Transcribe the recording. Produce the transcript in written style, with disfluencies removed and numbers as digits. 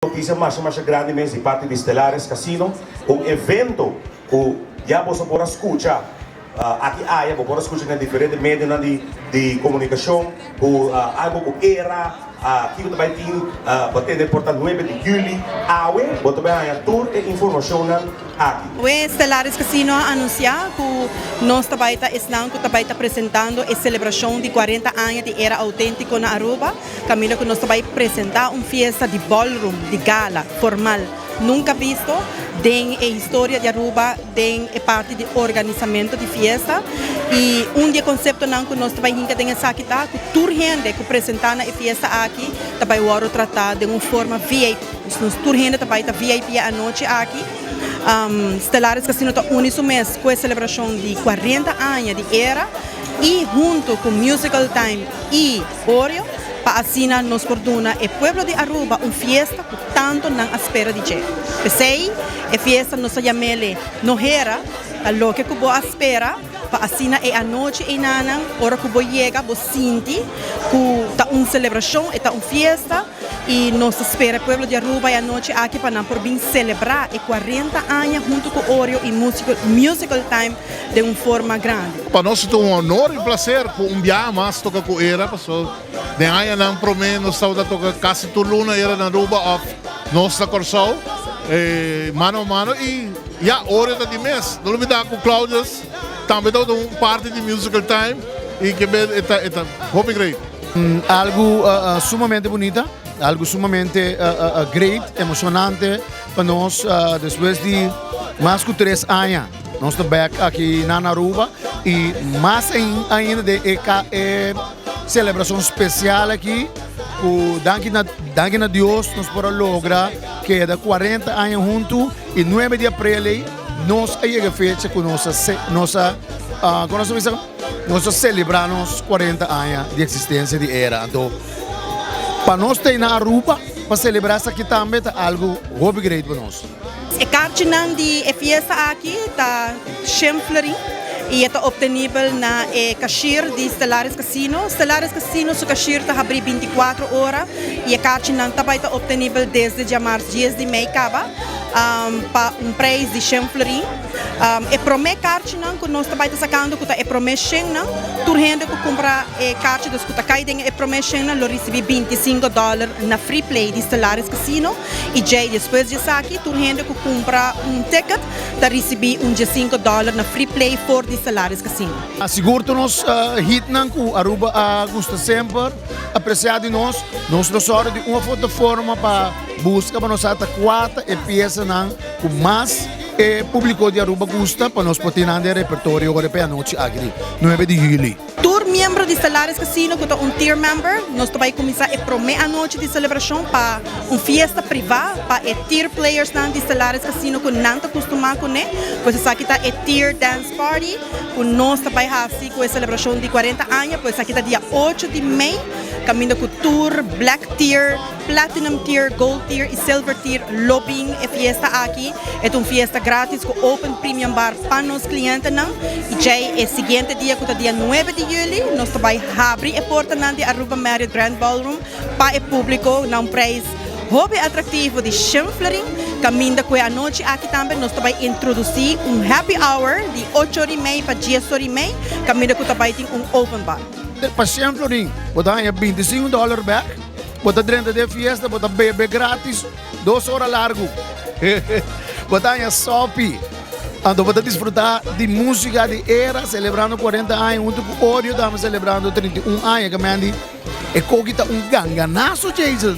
notícia mais grande mesmo de parte de Stellares Casino, um evento que já você pode escutar aqui você pode escutar em diferentes meios de comunicação, algo que era aqui também tem bater porta 9 de julho, você também há tour e informação aqui. O Stellares Casino anuncia que nós também estamos apresentando a celebração de 40 anos de era autêntico na Aruba, caminho que nós também apresentar uma festa de ballroom, de gala, formal, nunca visto, tem a história de Aruba, tem a parte de organizamento de festa e dia conceito que nós também tem essa aqui tá, que tour gente que apresentar na festa aqui, também o tratar de uma forma VIP, nós tour gente também tá VIP à noite aqui. Stellares Casino está unido mês com a celebração de 40 anos de era e junto com Musical Time e Oreo para assinar nos fortuna e pueblo de Aruba uma festa que tanto não espera de gente. Pensei, a festa nos chamele no era, lo que cubo espera para assinar a noite e nana, hora que bo chega, bo sinti que tá uma celebração, e tá uma festa e nós espera o pueblo de Aruba e a noite aqui para por vir celebrar e 40 anos junto com Oreo e musical Time de uma forma grande. Para nós é um honor e prazer com dia mais tocar com era, porque de aí não promete nós estamos a tocar quase toda luna era na Aruba of nossa Corsol, mano a mano e já Oreo está de mês, não me dá com Claudius, também dá uma parte de musical Time e que é hope great. Algo sumamente bonita. Algo sumamente great, emocionante para nós depois de mais de 3 anos. Nós estamos back aqui na Aruba e mais ainda de celebração especial aqui. Danke a Deus nós podemos lograr que é 40 anos juntos e 9 de abril nós chega a fecha com nós celebramos 40 anos de existência de era. Então, para nós ter na Aruba, para celebrar isso aqui também é algo hobby great para nós. A cartinang de festa aqui está Schempflering e está obtenível na cashier de Stellares Casino. Stellares Casino, seu cashier está aberto 24 horas e a cartinang também está obtenível desde dia março 10 de maio para preço de Schempflering. E promete cartinang que nós também está sacando que é promete turhende que compra cartas dos que caem e promete lo recebi $25 na free play de Stellares Casino e já depois disso aqui turhende que compra ticket da recebi $5 na free play for de Stellares Casino. Asseguro-nos hit que Aruba gosta sempre apreciado de nós hora de uma plataforma para buscar para nós até 4 peças com mais público de Aruba gosta para nós poder ter repertório agora para a noite aqui 9 de julho. Tour membro de Stellares Casino, que é um tier member, nós também começar a prometer a noite de celebração para uma festa privada para tier players de Stellares Casino que não está acostumado com ele. Pois aqui está a tier dance party, que nós também fazemos com a celebração de 40 anos, pois aqui está dia 8 de maio, caminho com tour, black tier, platinum tier, gold tier e silver tier, lobbying a festa aqui. É uma festa grátis com open premium bar para os clientes e já é o seguinte dia, que é dia 9 de julho, nós também abrimos a porta de Aruba Marriott Grand Ballroom para o público a preço hobby atrativo de Schempflering. Caminho com a noite aqui também nós também introduzir happy hour de 8h30 para 10h30, caminho com também tem open bar. Para Schempflering, botar $25 back, botar dentro da festa, botar bebê grátis, 2 horas largo. Botar em sopi. Então, para desfrutar de música de era, celebrando 40 anos, junto com o Oreo, estamos celebrando 31 anos, que é coquita ganganaço, Jason.